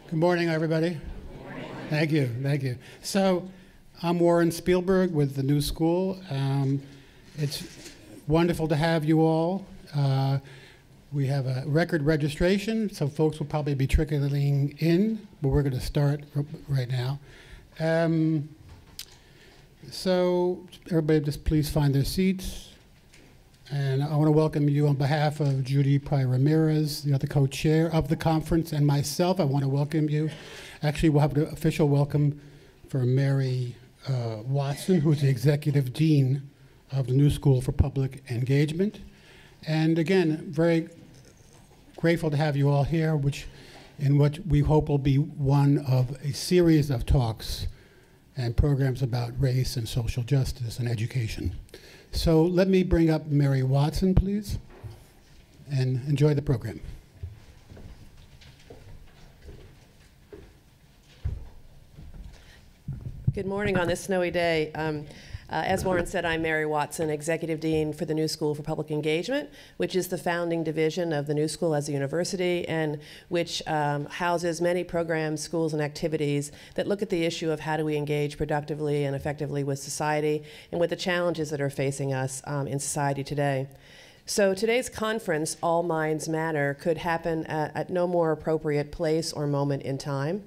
Good morning, everybody. Good morning. Thank you, thank you. So, I'm Warren Spielberg with the New School. It's wonderful to have you all. We have a record registration, so folks will probably be trickling in, but we're going to start right now. So, everybody just please find their seats. And I want to welcome you on behalf of Judy Pryor-Ramirez, the other co-chair of the conference, and myself. I want to welcome you. Actually, we'll have an official welcome for Mary Watson, who's the executive dean of the New School for Public Engagement. And again, very grateful to have you all here, in what we hope will be one of a series of talks and programs about race and social justice and education. So let me bring up Mary Watson, please, and enjoy the program. Good morning on this snowy day. As Warren said, I'm Mary Watson, Executive Dean for the New School for Public Engagement, which is the founding division of the New School as a university, and which houses many programs, schools, and activities that look at the issue of how do we engage productively and effectively with society and with the challenges that are facing us in society today. So today's conference, All Minds Matter, could happen at no more appropriate place or moment in time.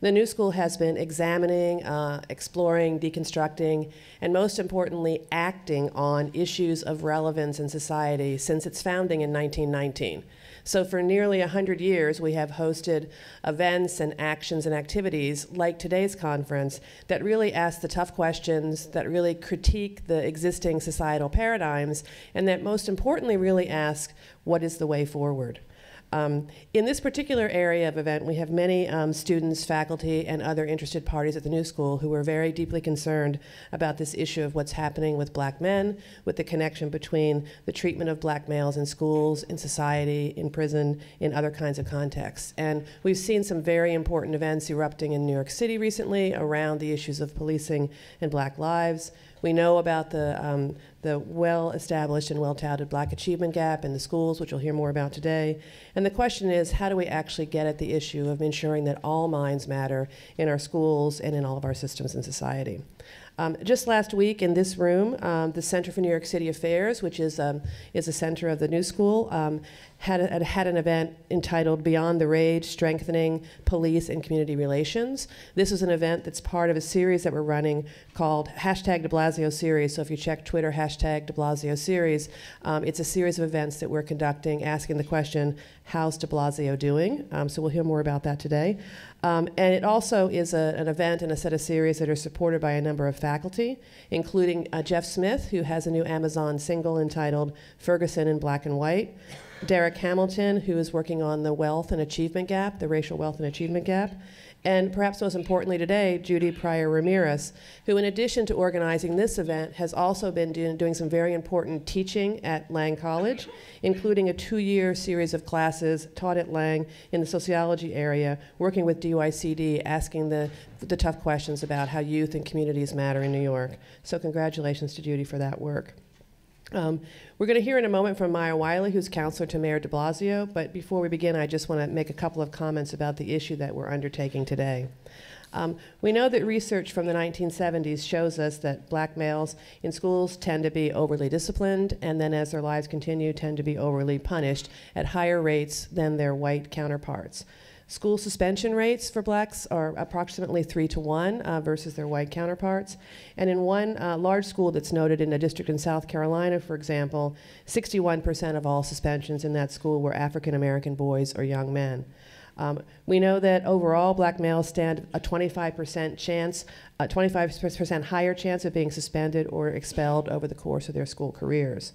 The New School has been examining, exploring, deconstructing, and most importantly, acting on issues of relevance in society since its founding in 1919. So for nearly 100 years, we have hosted events and actions and activities like today's conference that really ask the tough questions, that really critique the existing societal paradigms, and that most importantly really ask, what is the way forward? In this particular area of event, we have many students, faculty, and other interested parties at the New School who are very deeply concerned about this issue of what's happening with black men, with the connection between the treatment of black males in schools, in society, in prison, in other kinds of contexts. And we've seen some very important events erupting in New York City recently around the issues of policing and black lives. We know about the well-established and well-touted Black achievement gap in the schools, which we'll hear more about today. And the question is, how do we actually get at the issue of ensuring that all minds matter in our schools and in all of our systems in society? Just last week in this room, the Center for New York City Affairs, which is a center of the New School, had an event entitled Beyond the Rage, Strengthening Police and Community Relations. This is an event that's part of a series that we're running called #Blasio series. So if you check Twitter, #Blasio series, it's a series of events that we're conducting asking the question, how's de Blasio doing? So we'll hear more about that today. And it also is an event and a set of series that are supported by a number of faculty, including Jeff Smith, who has a new Amazon single entitled Ferguson in Black and White, Derek Hamilton, who is working on the wealth and achievement gap, the racial wealth and achievement gap, and perhaps most importantly today, Judy Pryor-Ramirez, who in addition to organizing this event has also been doing some very important teaching at Lang College, including a 2-year series of classes taught at Lang in the sociology area, working with DYCD, asking the tough questions about how youth and communities matter in New York. So congratulations to Judy for that work. We're going to hear in a moment from Maya Wiley, who's counselor to Mayor de Blasio, but before we begin, I just want to make a couple of comments about the issue that we're undertaking today. We know that research from the 1970s shows us that black males in schools tend to be overly disciplined, and then as their lives continue, tend to be overly punished at higher rates than their white counterparts. School suspension rates for blacks are approximately 3 to 1 versus their white counterparts. And in one large school that's noted in a district in South Carolina, for example, 61% of all suspensions in that school were African American boys or young men. We know that overall black males stand a 25% higher chance of being suspended or expelled over the course of their school careers.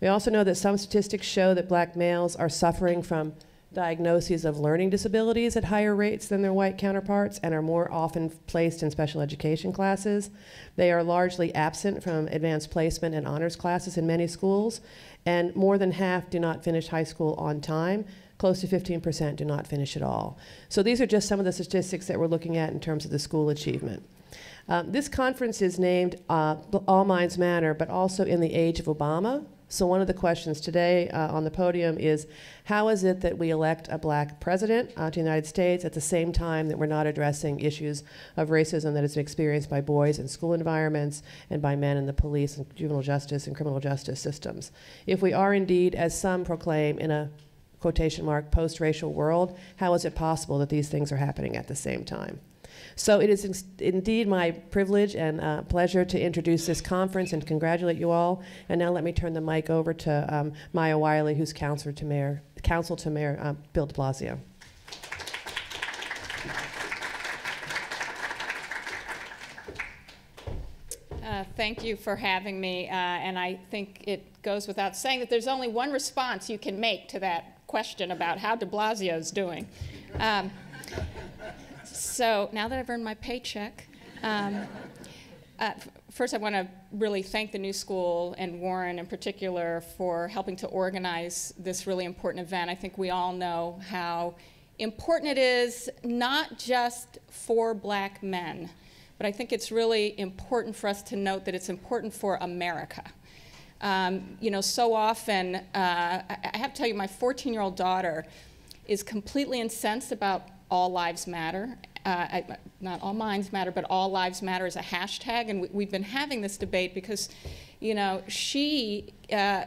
We also know that some statistics show that black males are suffering from diagnoses of learning disabilities at higher rates than their white counterparts and are more often placed in special education classes. They are largely absent from advanced placement and honors classes in many schools, and more than half do not finish high school on time. Close to 15% do not finish at all. So these are just some of the statistics that we're looking at in terms of the school achievement. This conference is named All Minds Matter, but also in the age of Obama. So one of the questions today on the podium is, how is it that we elect a black president to the United States at the same time that we're not addressing issues of racism that is experienced by boys in school environments and by men in the police and juvenile justice and criminal justice systems? If we are indeed, as some proclaim, in a quotation mark, post-racial world, how is it possible that these things are happening at the same time? So it is indeed my privilege and pleasure to introduce this conference and congratulate you all. And now let me turn the mic over to Maya Wiley, who's counsel to Mayor Bill de Blasio. Thank you for having me. And I think it goes without saying that there's only one response you can make to that question about how de Blasio's doing. So now that I've earned my paycheck, first I want to really thank the New School and Warren in particular for helping to organize this really important event. I think we all know how important it is, not just for black men, but I think it's really important for us to note that it's important for America. You know, so often, I have to tell you, my 14-year-old daughter is completely incensed about All Lives Matter. Not All Minds Matter, but All Lives Matter is a hashtag, and we've been having this debate because, you know, she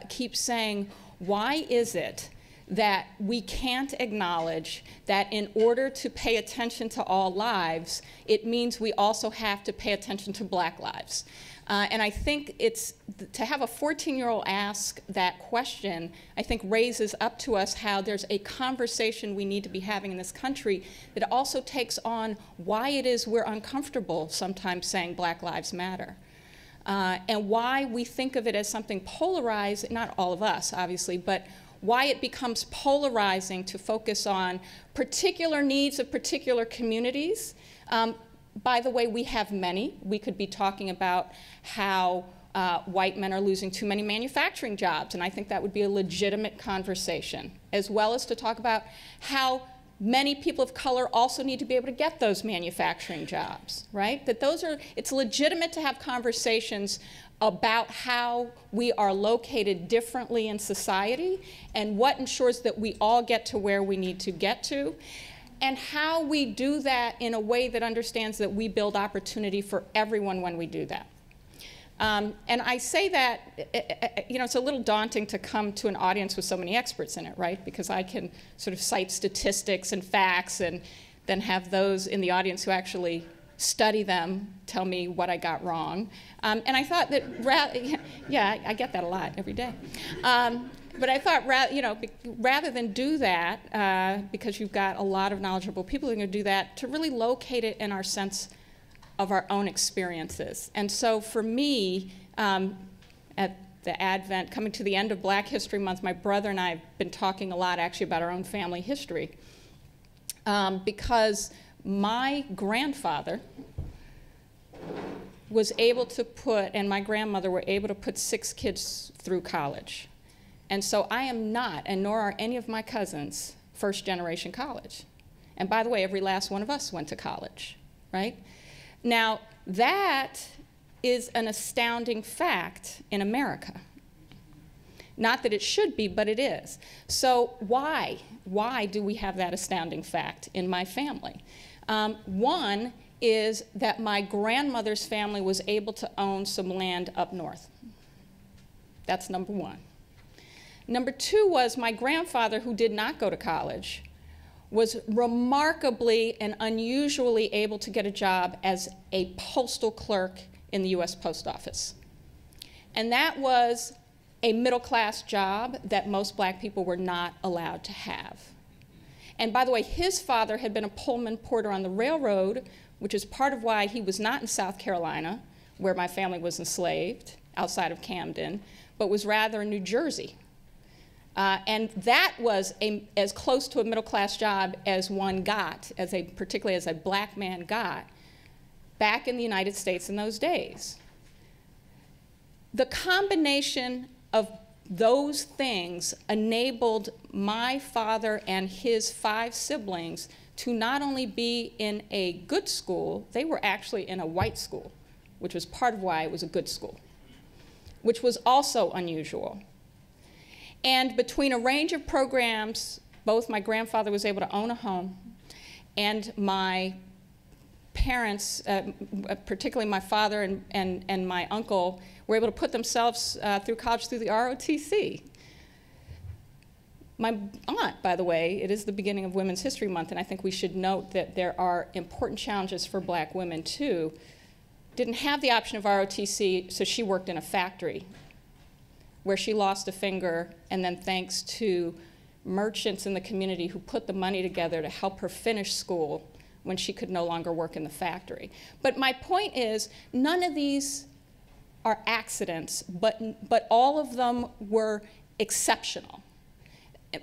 keeps saying, why is it that we can't acknowledge that in order to pay attention to all lives, it means we also have to pay attention to black lives? And I think it's, to have a 14-year-old ask that question, I think raises up to us how there's a conversation we need to be having in this country that also takes on why it is we're uncomfortable sometimes saying Black Lives Matter. And why we think of it as something polarized, not all of us, obviously, but why it becomes polarizing to focus on particular needs of particular communities. By the way, we have many. We could be talking about how white men are losing too many manufacturing jobs, and I think that would be a legitimate conversation, as well as to talk about how many people of color also need to be able to get those manufacturing jobs, right? That those are, it's legitimate to have conversations about how we are located differently in society and what ensures that we all get to where we need to get to, and how we do that in a way that understands that we build opportunity for everyone when we do that. And I say that, you know, it's a little daunting to come to an audience with so many experts in it, right? Because I can sort of cite statistics and facts and then have those in the audience who actually study them tell me what I got wrong. And I thought that, yeah, I get that a lot every day. But I thought, you know, rather than do that, because you've got a lot of knowledgeable people who are going to do that, to really locate it in our sense of our own experiences. And so for me, at the advent, coming to the end of Black History Month, my brother and I have been talking a lot actually about our own family history. Because my grandfather was able to put, and my grandmother were able to put 6 kids through college. And so I am not, and nor are any of my cousins, first-generation college. And by the way, every last one of us went to college, right? Now, that is an astounding fact in America. Not that it should be, but it is. So why? Why do we have that astounding fact in my family? One is that my grandmother's family was able to own some land up north. That's number one. Number two was my grandfather, who did not go to college, was remarkably and unusually able to get a job as a postal clerk in the US Post Office. And that was a middle-class job that most black people were not allowed to have. And by the way, his father had been a Pullman porter on the railroad, which is part of why he was not in South Carolina, where my family was enslaved, outside of Camden, but was rather in New Jersey. And that was as close to a middle-class job as one got, particularly as a black man got, back in the United States in those days. The combination of those things enabled my father and his 5 siblings to not only be in a good school, they were actually in a white school, which was part of why it was a good school, which was also unusual. And between a range of programs, both my grandfather was able to own a home, and my parents, particularly my father and my uncle, were able to put themselves through college through the ROTC. My aunt, by the way, it is the beginning of Women's History Month, and I think we should note that there are important challenges for black women, too. Didn't have the option of ROTC, so she worked in a factory where she lost a finger, and then thanks to merchants in the community who put the money together to help her finish school when she could no longer work in the factory. But my point is, none of these are accidents, but all of them were exceptional.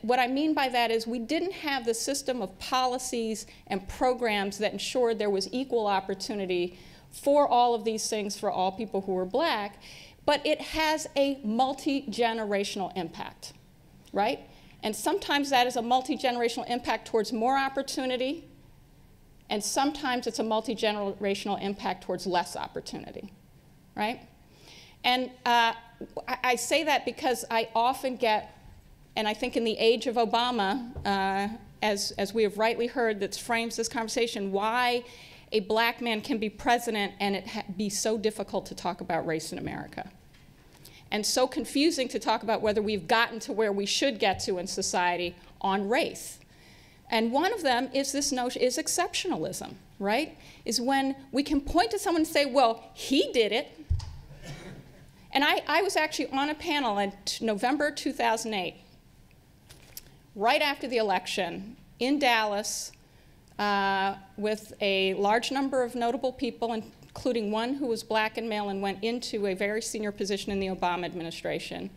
What I mean by that is we didn't have the system of policies and programs that ensured there was equal opportunity for all of these things for all people who were black, but it has a multi-generational impact, right? And sometimes that is a multi-generational impact towards more opportunity, and sometimes it's a multi-generational impact towards less opportunity, right? And I say that because I often get, and I think in the age of Obama, as we have rightly heard, that frames this conversation, why a black man can be president and it be so difficult to talk about race in America. And so confusing to talk about whether we've gotten to where we should get to in society on race. And one of them is this notion, is exceptionalism, right? Is when we can point to someone and say, well, he did it. And I was actually on a panel in November 2008, right after the election, in Dallas, with a large number of notable people, including one who was black and male and went into a very senior position in the Obama administration.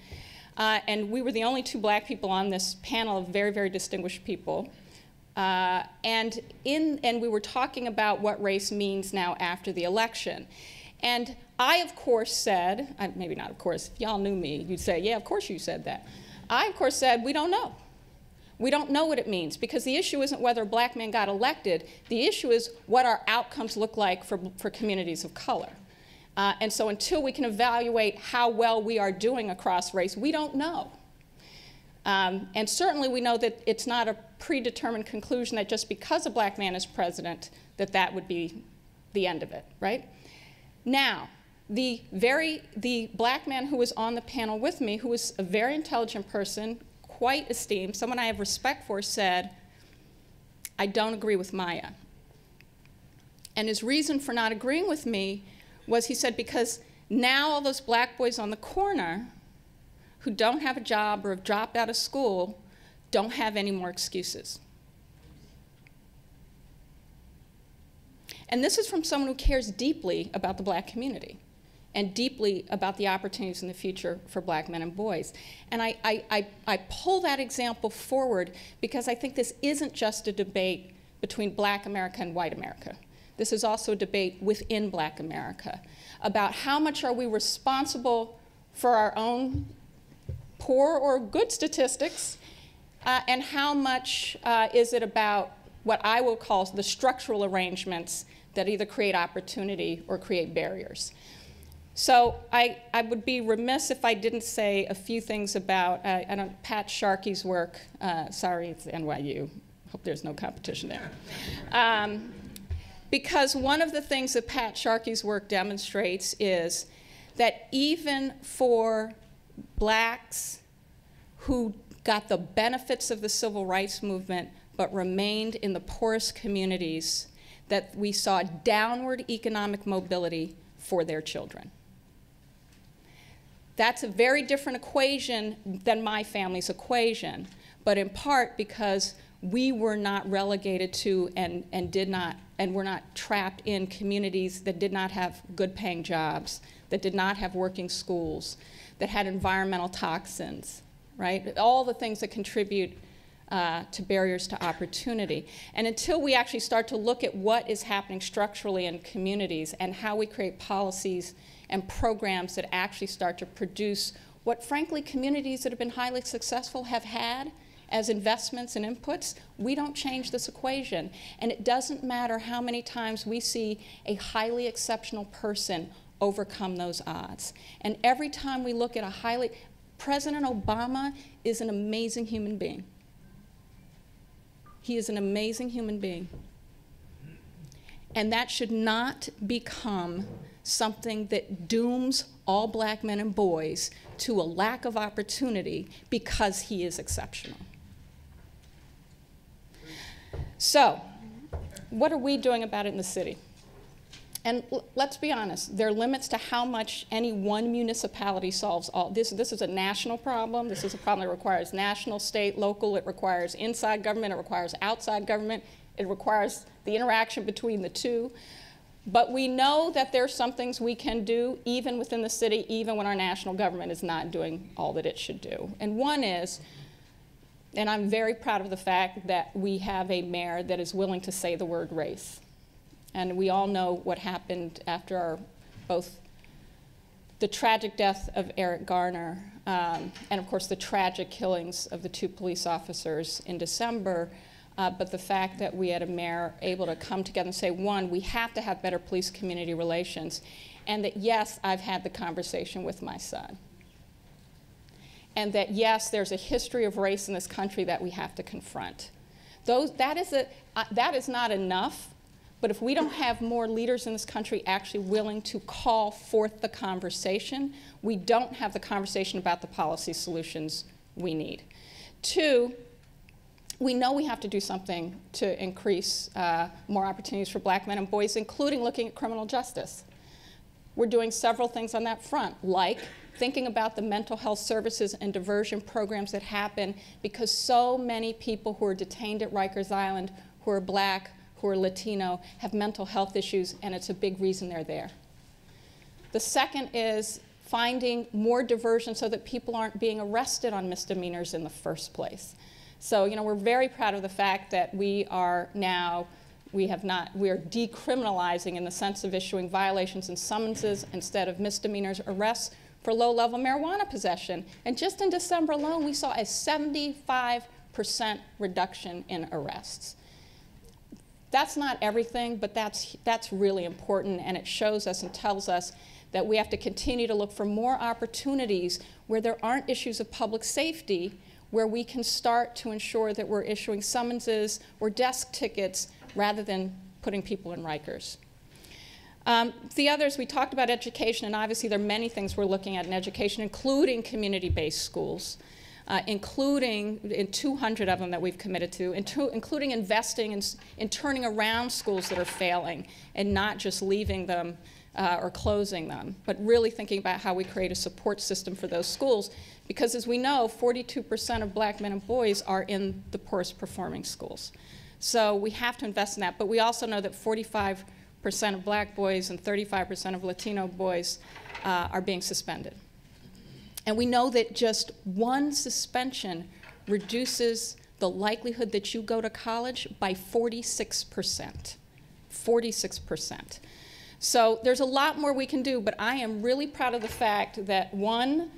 And we were the only two black people on this panel of very, very distinguished people. And we were talking about what race means now after the election. And I, of course, said, maybe not of course, if y'all knew me, you'd say, yeah, of course you said that. I, of course, said, we don't know. We don't know what it means, because the issue isn't whether a black man got elected. The issue is what our outcomes look like for communities of color. And so until we can evaluate how well we are doing across race, we don't know. And certainly we know that it's not a predetermined conclusion that just because a black man is president, that would be the end of it, right? Now, the black man who was on the panel with me, who was a very intelligent person, quite esteemed, someone I have respect for, said, I don't agree with Maya. And his reason for not agreeing with me was, he said, because now all those black boys on the corner who don't have a job or have dropped out of school don't have any more excuses. And this is from someone who cares deeply about the black community and deeply about the opportunities in the future for black men and boys. And I pull that example forward because I think this isn't just a debate between black America and white America. This is also a debate within black America about how much are we responsible for our own poor or good statistics, and how much is it about what I will call the structural arrangements that either create opportunity or create barriers. So I would be remiss if I didn't say a few things about Pat Sharkey's work. Sorry, it's NYU. Hope there's no competition there. Because one of the things that Pat Sharkey's work demonstrates is that even for blacks who got the benefits of the civil rights movement but remained in the poorest communities, that we saw downward economic mobility for their children. That's a very different equation than my family's equation, but in part because we were not relegated to and were not trapped in communities that did not have good paying jobs, that did not have working schools, that had environmental toxins, right? All the things that contribute to barriers to opportunity. And until we actually start to look at what is happening structurally in communities and how we create policies and programs that actually start to produce what, frankly, communities that have been highly successful have had as investments and inputs, we don't change this equation. And it doesn't matter how many times we see a highly exceptional person overcome those odds. And every time we look at President Obama is an amazing human being. He is an amazing human being. And that should not become something that dooms all black men and boys to a lack of opportunity because he is exceptional. So, what are we doing about it in the city? And let's be honest, there are limits to how much any one municipality solves all. This is a national problem. This is a problem that requires national, state, local. It requires inside government. It requires outside government. It requires the interaction between the two. But we know that there are some things we can do even within the city, even when our national government is not doing all that it should do. And one is, and I'm very proud of the fact that we have a mayor that is willing to say the word race. And we all know what happened after both the tragic death of Eric Garner and, of course, the tragic killings of the 2 police officers in December. But the fact that we had a mayor able to come together and say, one, we have to have better police-community relations, and that, yes, I've had the conversation with my son. And that, yes, there's a history of race in this country that we have to confront. That is not enough, but if we don't have more leaders in this country actually willing to call forth the conversation, we don't have the conversation about the policy solutions we need. 2, we know we have to do something to increase more opportunities for black men and boys, including looking at criminal justice. We're doing several things on that front, like thinking about the mental health services and diversion programs that happen because so many people who are detained at Rikers Island who are black, who are Latino, have mental health issues, and it's a big reason they're there. The second is finding more diversion so that people aren't being arrested on misdemeanors in the first place. So, you know, we're very proud of the fact that we are decriminalizing in the sense of issuing violations and summonses instead of misdemeanors, arrests for low-level marijuana possession. And just in December alone, we saw a 75% reduction in arrests. That's not everything, but that's really important, and it shows us and tells us that we have to continue to look for more opportunities where there aren't issues of public safety, where we can start to ensure that we're issuing summonses or desk tickets rather than putting people in Rikers. The others, we talked about education, and obviously there are many things we're looking at in education, including community-based schools, including in 200 of them that we've committed to, including investing in turning around schools that are failing and not just leaving them or closing them, but really thinking about how we create a support system for those schools. Because as we know, 42% of black men and boys are in the poorest performing schools. So we have to invest in that, but we also know that 45% of black boys and 35% of Latino boys are being suspended. And we know that just one suspension reduces the likelihood that you go to college by 46%. 46%. So there's a lot more we can do, but I am really proud of the fact that, one,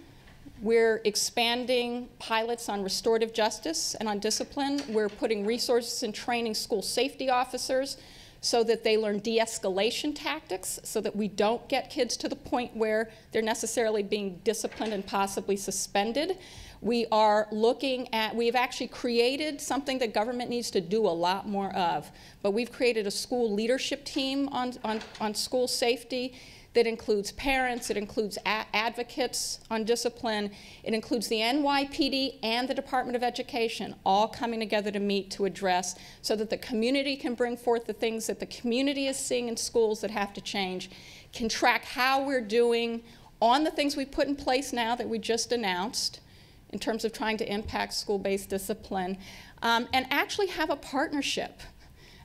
we're expanding pilots on restorative justice and on discipline. We're putting resources in training school safety officers so that they learn de-escalation tactics so that we don't get kids to the point where they're necessarily being disciplined and possibly suspended. We are looking at, we've actually created something that government needs to do a lot more of, but we've created a school leadership team on school safety that includes parents, it includes advocates on discipline, it includes the NYPD and the Department of Education all coming together to meet to address so that the community can bring forth the things that the community is seeing in schools that have to change, can track how we're doing on the things we put in place now that we just announced in terms of trying to impact school-based discipline, and actually have a partnership.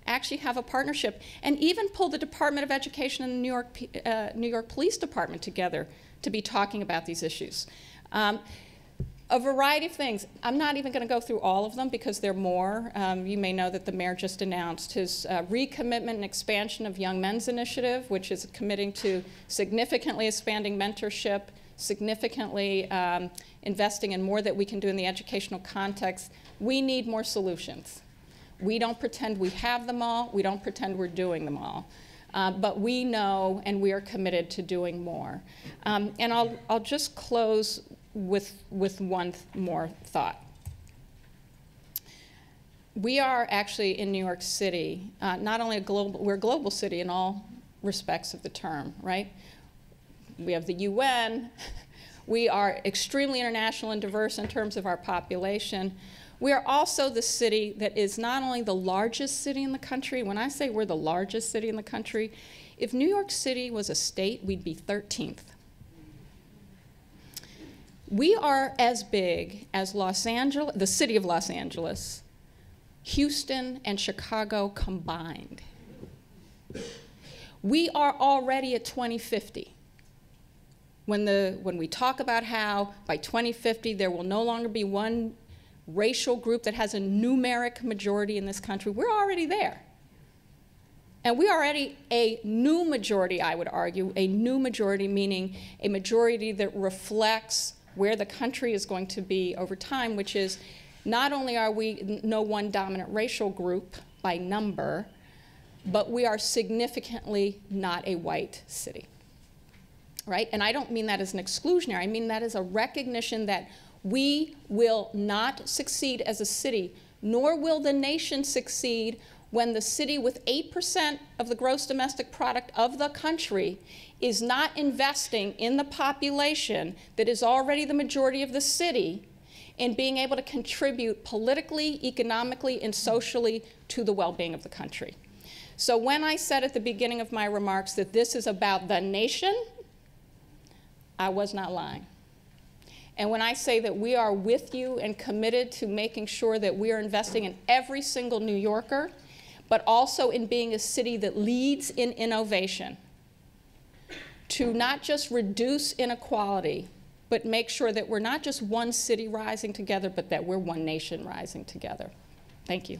And even pull the Department of Education and the New York Police Department together to be talking about these issues. A variety of things. I'm not even going to go through all of them because there are more. You may know that the mayor just announced his recommitment and expansion of Young Men's Initiative, which is committing to significantly expanding mentorship, significantly investing in more that we can do in the educational context. We need more solutions. We don't pretend we have them all. We don't pretend we're doing them all. But we know and we are committed to doing more. And I'll just close with one more thought. We are actually in New York City, not only we're a global city in all respects of the term, right? We have the UN. We are extremely international and diverse in terms of our population. We are also the city that is not only the largest city in the country. When I say we're the largest city in the country, if New York City was a state, we'd be 13th. We are as big as Los Angeles, the city of Los Angeles, Houston, and Chicago combined. We are already at 2050. When we talk about how by 2050 there will no longer be one racial group that has a numeric majority in this country, we're already there. And we are already a new majority, I would argue, a new majority meaning a majority that reflects where the country is going to be over time, which is not only are we no one dominant racial group by number, but we are significantly not a white city, right? And I don't mean that as an exclusionary, I mean that as a recognition that we will not succeed as a city, nor will the nation succeed when the city with 8% of the gross domestic product of the country is not investing in the population that is already the majority of the city in being able to contribute politically, economically, and socially to the well-being of the country. So when I said at the beginning of my remarks that this is about the nation, I was not lying. And when I say that we are with you and committed to making sure that we are investing in every single New Yorker, but also in being a city that leads in innovation, to not just reduce inequality, but make sure that we're not just one city rising together, but that we're one nation rising together. Thank you.